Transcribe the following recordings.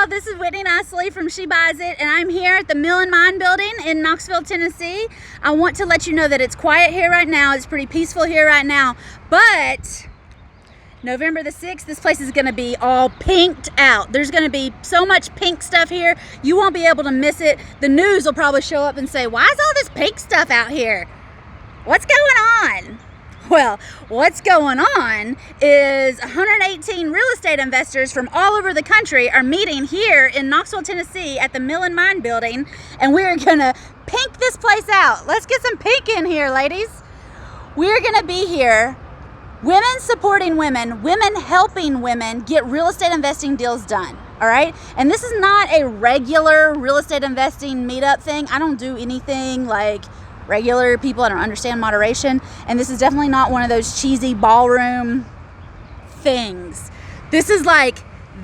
y'all, this is Whitney from She Buys It, and I'm here at the Mill and Mine building in Knoxville, Tennessee. I want to let you know that it's quiet here right now. It's pretty peaceful here right now, but November the 6th, this place is going to be all pinked out. There's going to be so much pink stuff here, you won't be able to miss it. The news will probably show up and say, why is all this pink stuff out here? What's going on? Well, what's going on is 118 real estate investors from all over the country are meeting here in Knoxville, Tennessee at the Mill and Mine building, and we're gonna pink this place out. Let's get some pink in here, ladies. We're gonna be here, women supporting women, women helping women get real estate investing deals done, all right? And this is not a regular real estate investing meetup thing. I don't do anything like regular people. I don't understand moderation, and this is definitely not one of those cheesy ballroom things. This is like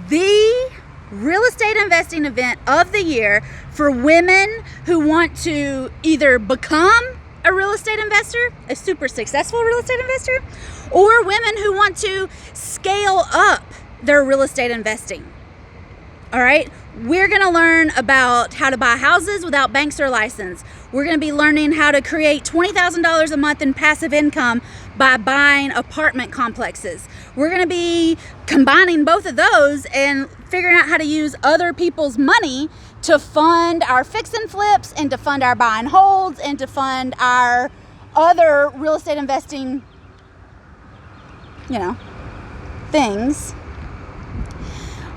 the real estate investing event of the year for women who want to either become a real estate investor, a super successful real estate investor, or women who want to scale up their real estate investing. All right, we're gonna learn about how to buy houses without banks or license. We're gonna be learning how to create $20,000 a month in passive income by buying apartment complexes. We're gonna be combining both of those and figuring out how to use other people's money to fund our fix and flips and to fund our buy and holds and to fund our other real estate investing, things.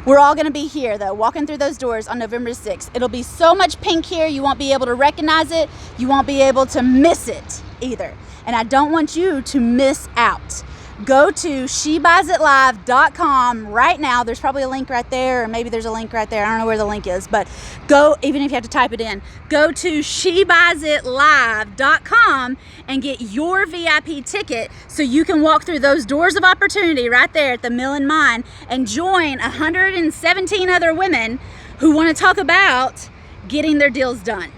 We're all going to be here, though, walking through those doors on November 6th. It'll be so much pink here, you won't be able to recognize it. You won't be able to miss it either. And I don't want you to miss out. Go to SheBuysItLive.com right now. There's probably a link right there, or maybe there's a link right there. I don't know where the link is, but go, even if you have to type it in, go to SheBuysItLive.com and get your VIP ticket so you can walk through those doors of opportunity right there at the Mill and Mine and join 117 other women who want to talk about getting their deals done.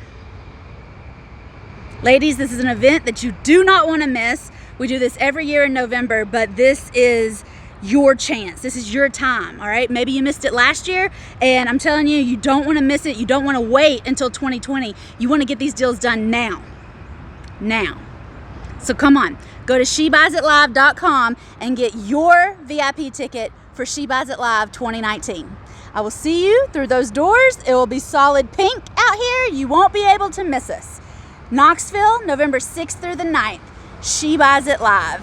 Ladies, this is an event that you do not want to miss. We do this every year in November, but this is your chance. This is your time, all right? Maybe you missed it last year, and I'm telling you, you don't want to miss it. You don't want to wait until 2020. You want to get these deals done now. Now. So come on, go to SheBuysItLive.com and get your VIP ticket for She Buys It Live 2019. I will see you through those doors. It will be solid pink out here. You won't be able to miss us. Knoxville, November 6th through the 9th. She Buys It Live.